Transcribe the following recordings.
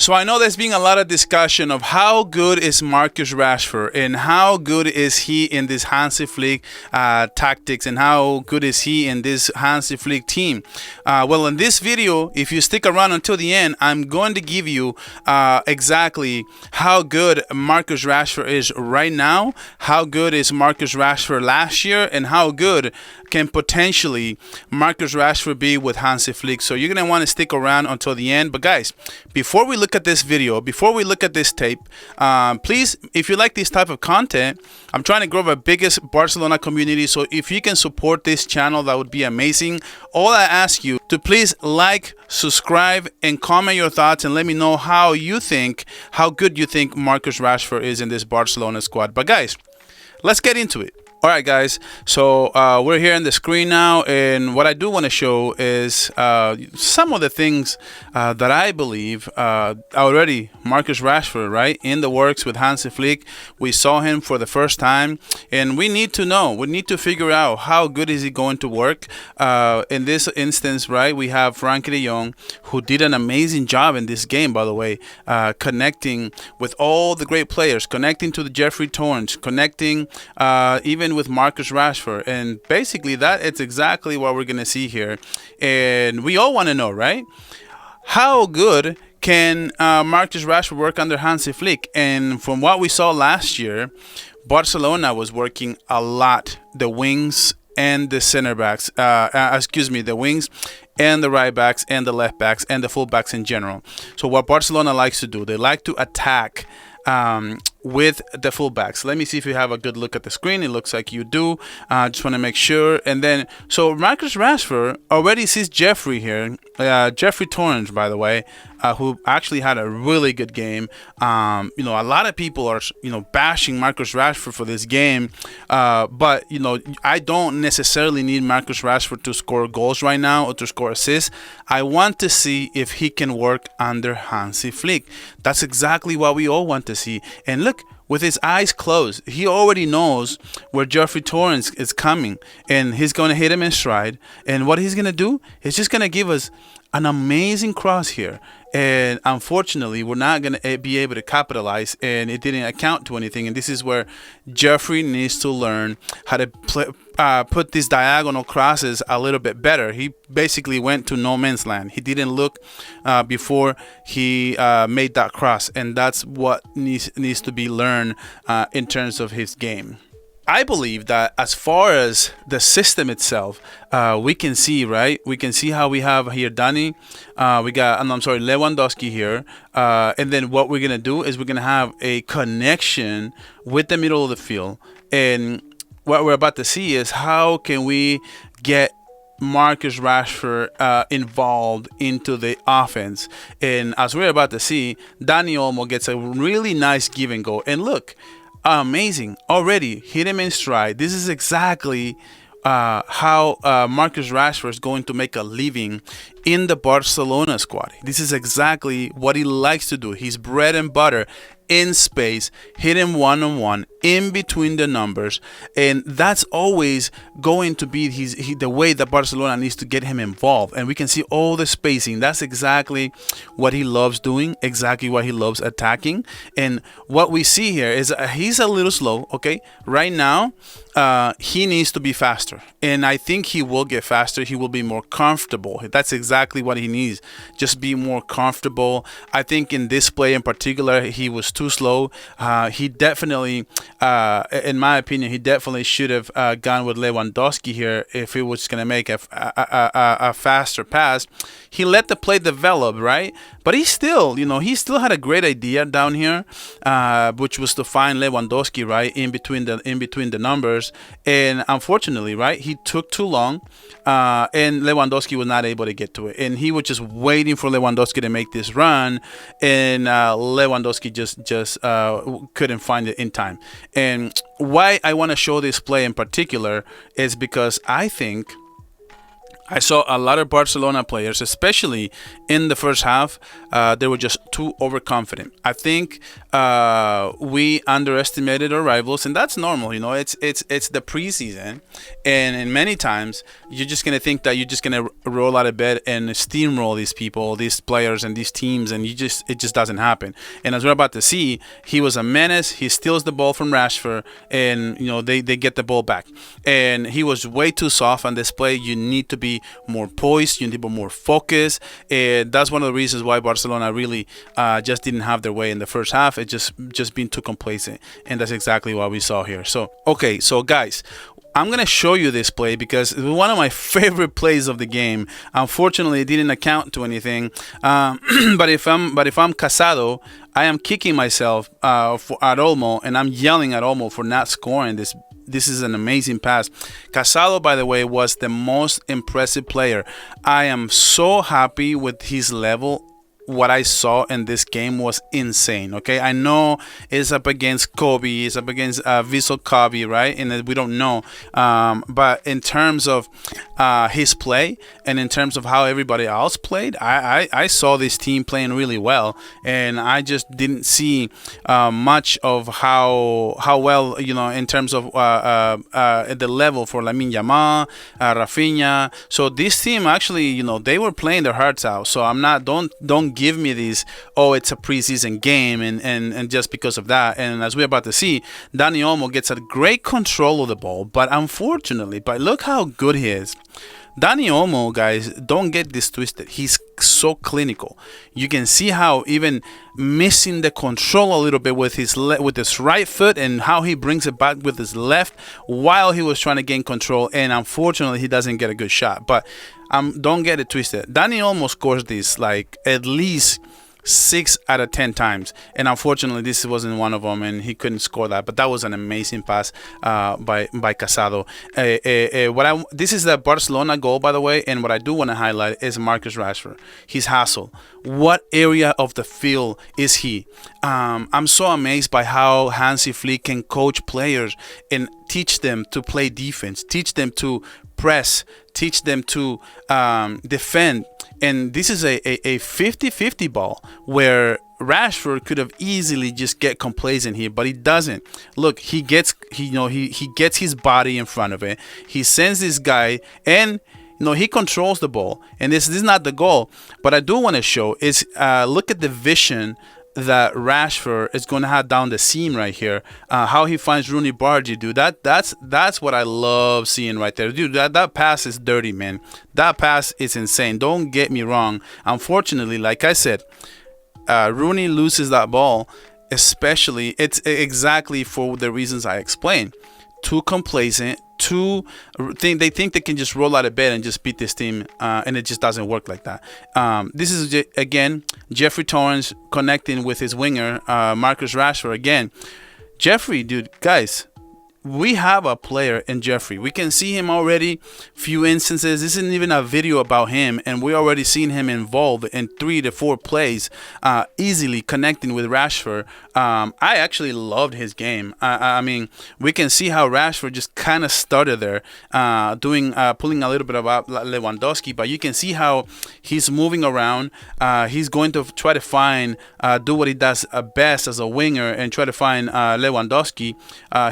So I know there's been a lot of discussion of how good is Marcus Rashford and how good is he in this Hansi Flick tactics and how good is he in this Hansi Flick team. Well, in this video, if you stick around until the end, I'm going to give you exactly how good Marcus Rashford is right now, how good is Marcus Rashford last year, and how good can potentially Marcus Rashford be with Hansi Flick. So you're going to want to stick around until the end. But guys, before we look at this video, before we look at this tape, please, if you like this type of content, I'm trying to grow the biggest Barcelona community. So if you can support this channel, that would be amazing. All I ask you to please like, subscribe, and comment your thoughts and let me know how good you think Marcus Rashford is in this Barcelona squad. But guys, let's get into it. All right, guys, so we're here on the screen now, and what I do want to show is some of the things that I believe already Marcus Rashford, right, in the works with Hansi Flick. We saw him for the first time, and we need to know, we need to figure out how good is he going to work. In this instance, right, we have Frankie de Jong, who did an amazing job in this game, by the way, connecting with all the great players, connecting to the Jeffrey Torrens, connecting even with Marcus Rashford, and basically that it's exactly what we're gonna see here. And we all want to know, right, how good can Marcus Rashford work under Hansi Flick? And from what we saw last year, Barcelona was working a lot the wings and the center backs, the wings and the right backs and the left backs and the full backs in general. So what Barcelona likes to do, they like to attack with the fullbacks. Let me see if you have a good look at the screen. It looks like you do. Just want to make sure. And then, so Marcus Rashford already sees Jeffrey here. Jeffrey Torrens, by the way, who actually had a really good game. A lot of people are, bashing Marcus Rashford for this game. But, I don't necessarily need Marcus Rashford to score goals right now or to score assists. I want to see if he can work under Hansi Flick. That's exactly what we all want to see. And look, with his eyes closed, he already knows where Jeffrey Torrens is coming, and he's going to hit him in stride. And what he's going to do is just going to give us an amazing cross here. And unfortunately, we're not going to be able to capitalize, and it didn't account to anything. And this is where Jeffrey needs to learn how to put these diagonal crosses a little bit better. He basically went to no man's land. He didn't look before he made that cross, and that's what needs to be learned in terms of his game. I believe that as far as the system itself, we can see, right? We can see how we have here Dani. Lewandowski here. And then what we're going to do is we're going to have a connection with the middle of the field. And what we're about to see is how can we get Marcus Rashford involved into the offense. And as we're about to see, Dani Olmo gets a really nice give and go. And look, amazing already, hit him in stride. This is exactly how Marcus Rashford is going to make a living in the Barcelona squad. This is exactly what he likes to do. His bread and butter, in space, hit him one-on-one, in between the numbers, and that's always going to be the way that Barcelona needs to get him involved. And we can see all the spacing. That's exactly what he loves doing, exactly what he loves attacking. And what we see here is he's a little slow, okay? Right now, he needs to be faster, and I think he will get faster. He will be more comfortable. That's exactly what he needs, just be more comfortable. I think in this play in particular, he was too slow. He definitely, in my opinion, he definitely should have gone with Lewandowski here if he was going to make a faster pass. He let the play develop, right? But he still, he still had a great idea down here, which was to find Lewandowski, right, in between the numbers. And unfortunately, right, he took too long, and Lewandowski was not able to get to it. And he was just waiting for Lewandowski to make this run, and Lewandowski just couldn't find it in time. And why I want to show this play in particular is because I think I saw a lot of Barcelona players, especially in the first half. They were just too overconfident. I think we underestimated our rivals, and that's normal. You know, it's the preseason, and many times you're just gonna think that you're just gonna roll out of bed and steamroll these people, these players, and these teams, and it just doesn't happen. And as we're about to see, he was a menace. He steals the ball from Rashford, and they get the ball back, and he was way too soft on display. You need to be more poised, you need to be more focused. That's one of the reasons why Barcelona really just didn't have their way in the first half. It just been too complacent, and that's exactly what we saw here. So okay, so guys, I'm gonna show you this play because it was one of my favorite plays of the game. Unfortunately, it didn't account to anything. But if I'm Casado, I am kicking myself at Olmo, and I'm yelling at Olmo for not scoring this. This is an amazing pass. Casado, by the way, was the most impressive player. I am so happy with his level. What I saw in this game was insane. Okay, I know it's up against Kobe, it's up against Vissel Kobe, right? And we don't know, but in terms of his play and in terms of how everybody else played, I saw this team playing really well, and I just didn't see much of how well, in terms of the level for Lamine Yamal, Rafinha. So this team actually, they were playing their hearts out. So I'm not don't give me these, oh, it's a preseason game and just because of that. And as we're about to see, Dani Olmo gets a great control of the ball, but look how good he is. Dani Olmo, guys, don't get this twisted. He's so clinical. You can see how even missing the control a little bit with his right foot, and how he brings it back with his left while he was trying to gain control. And unfortunately, he doesn't get a good shot. But don't get it twisted. Dani Olmo scores this like at least 6 out of 10 times, and unfortunately this wasn't one of them, and he couldn't score that. But that was an amazing pass by Casado. This is the Barcelona goal, by the way, and what I do want to highlight is Marcus Rashford. His hustle. What area of the field is he? I'm so amazed by how Hansi Flick can coach players and teach them to play defense, teach them to press, teach them to defend. And this is a 50-50 ball where Rashford could have easily just get complacent here, but he doesn't. Look, he gets his body in front of it. He sends this guy, and he controls the ball. And this is not the goal, but I do want to show is look at the vision that Rashford is going to have down the seam right here. How he finds Rooney Bargy, dude. That's what I love seeing right there, dude. That pass is dirty, man. That pass is insane. Don't get me wrong. Unfortunately, like I said, Rooney loses that ball. Especially, it's exactly for the reasons I explained. Too complacent. They think they can just roll out of bed and just beat this team, and it just doesn't work like that. This is again Jeffrey Torrens connecting with his winger Marcus Rashford again. Jeffrey, dude, guys, we have a player in Jeffrey. We can see him already. Few instances. This isn't even a video about him, and we already seen him involved in 3 to 4 plays, easily connecting with Rashford. I actually loved his game. I mean, we can see how Rashford just kind of started there, pulling a little bit about Lewandowski, but you can see how he's moving around. He's going to try to find, do what he does best as a winger, and try to find Lewandowski.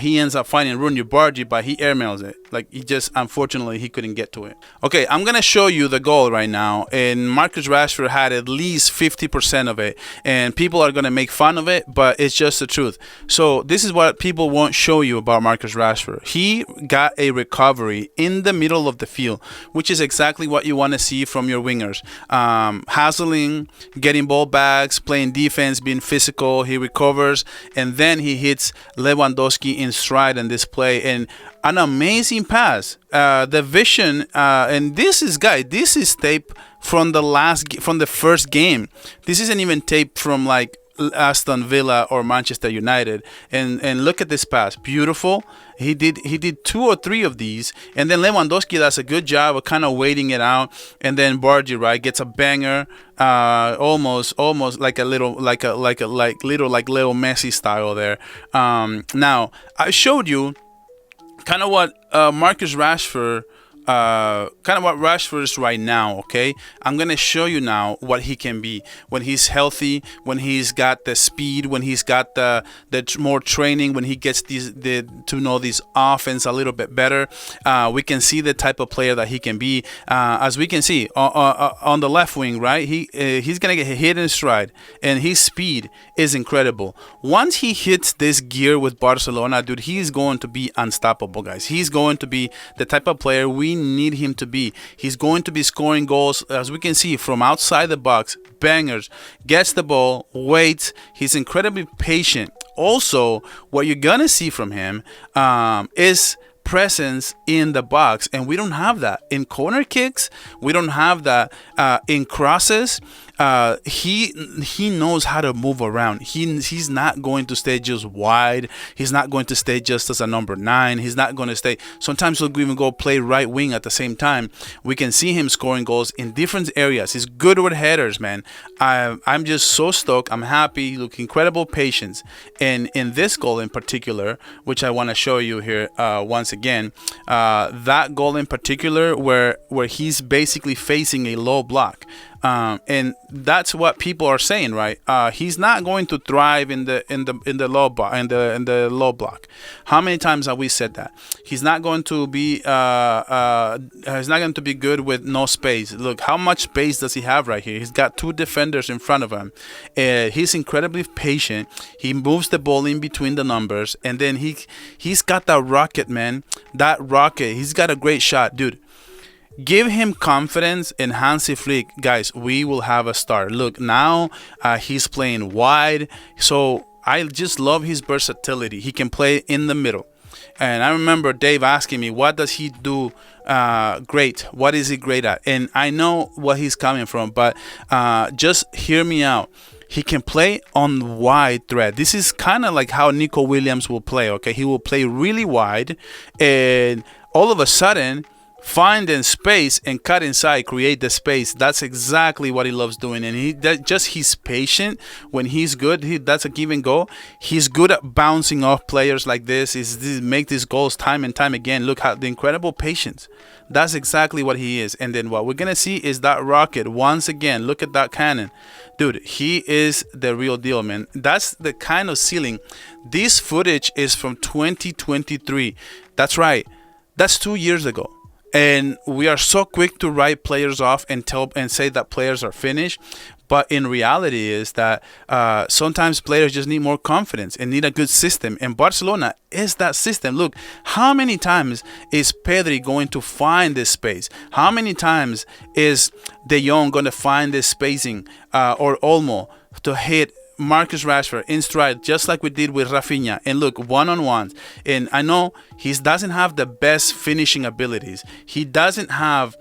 He ends up finding Rooney Bargy, but he airmails it. Like, unfortunately, he couldn't get to it. Okay, I'm going to show you the goal right now. And Marcus Rashford had at least 50% of it. And people are going to make fun of it, but it's just the truth. So this is what people won't show you about Marcus Rashford. He got a recovery in the middle of the field, which is exactly what you want to see from your wingers. Hassling, getting ball backs, playing defense, being physical. He recovers, and then he hits Lewandowski in stride in this play. And an amazing pass. The vision, and this is tape from the first game. This isn't even tape from like Aston Villa or Manchester United. And look at this pass, beautiful. He did 2 or 3 of these, and then Lewandowski does a good job of kind of waiting it out, and then Bargy, right, gets a banger, almost like little Messi style there. Now I showed you kind of what Marcus Rashford kind of what Rashford is right now, okay? I'm going to show you now what he can be when he's healthy, when he's got the speed, when he's got the more training, when he gets to know this offense a little bit better. We can see the type of player that he can be. As we can see on the left wing, right? He's going to get hit in stride, and his speed is incredible. Once he hits this gear with Barcelona, dude, he's going to be unstoppable, guys. He's going to be the type of player we need him to be. He's going to be scoring goals, as we can see, from outside the box, bangers, gets the ball, waits. He's incredibly patient. Also, what you're gonna see from him is presence in the box, and we don't have that in corner kicks. We don't have that in crosses. He knows how to move around. He's not going to stay just wide. He's not going to stay just as a number 9. He's not going to stay. Sometimes he'll even go play right wing at the same time. We can see him scoring goals in different areas. He's good with headers, man. I'm just so stoked. I'm happy. Look, incredible patience. And in this goal in particular, which I want to show you here once again, that goal in particular where he's basically facing a low block. And that's what people are saying, right? He's not going to thrive in the low block. How many times have we said that? He's not going to be good with no space. Look, how much space does he have right here? He's got 2 defenders in front of him. He's incredibly patient. He moves the ball in between the numbers, and then he's got that rocket, man. That rocket. He's got a great shot, dude. Give him confidence in Hansi Flick, guys. We will have a star. Look, now he's playing wide, so I just love his versatility. He can play in the middle, and I remember Dave asking me, "What does he do great? What is he great at?" And I know what he's coming from, but just hear me out. He can play on wide thread. This is kind of like how Nico Williams will play. Okay, he will play really wide, and all of a sudden, find in space and cut inside, create the space. That's exactly what he loves doing, and he's patient. When he's good, that's a give and go. He's good at bouncing off players like this. Make these goals time and time again. Look how the incredible patience. That's exactly what he is. And then what we're gonna see is that rocket once again. Look at that cannon, dude. He is the real deal, man. That's the kind of ceiling. This footage is from 2023. That's right. That's 2 years ago. And we are so quick to write players off and say that players are finished. But in reality is that sometimes players just need more confidence and need a good system. And Barcelona is that system. Look, how many times is Pedri going to find this space? How many times is De Jong going to find this spacing or Olmo to hit Marcus Rashford in stride, just like we did with Rafinha? And look, one-on-ones. And I know he doesn't have the best finishing abilities. He doesn't have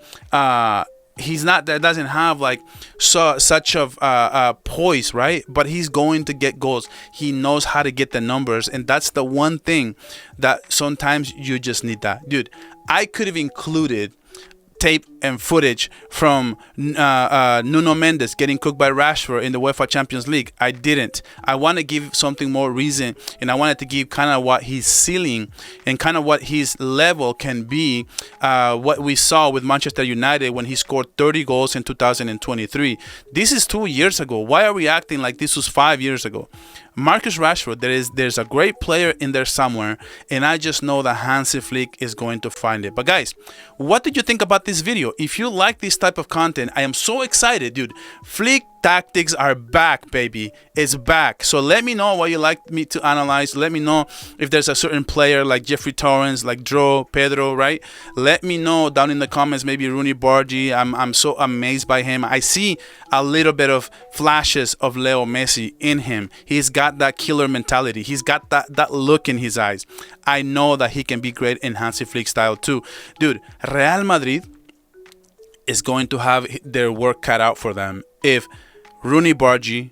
doesn't have like such of poise, right? But he's going to get goals. He knows how to get the numbers, and that's the one thing that sometimes you just need that. Dude, I could have included tape and footage from Nuno Mendes getting cooked by Rashford in the UEFA Champions League. I didn't. I want to give something more reason, and I wanted to give kind of what his ceiling and kind of what his level can be, what we saw with Manchester United when he scored 30 goals in 2023. This is 2 years ago. Why are we acting like this was 5 years ago? Marcus Rashford, there's a great player in there somewhere, and I just know that Hansi Flick is going to find it. But guys, what did you think about this video? If you like this type of content, I am so excited, dude. Flick tactics are back, baby. It's back. So let me know what you like me to analyze. Let me know if there's a certain player like Jeffrey Torrens, like Pedro, right? Let me know down in the comments. Maybe Rooney Bargi. I'm so amazed by him. I see a little bit of flashes of Leo Messi in him. He's got that killer mentality. He's got that look in his eyes. I know that he can be great in Hansi Flick style too. Dude, Real Madrid is going to have their work cut out for them if Rooney Bargi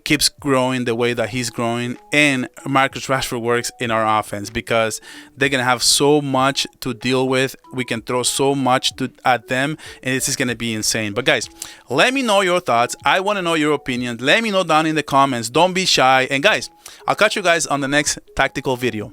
keeps growing the way that he's growing and Marcus Rashford works in our offense, because they're going to have so much to deal with. We can throw so much at them, and this is going to be insane. But guys, let me know your thoughts. I want to know your opinion. Let me know down in the comments. Don't be shy. And guys, I'll catch you guys on the next tactical video.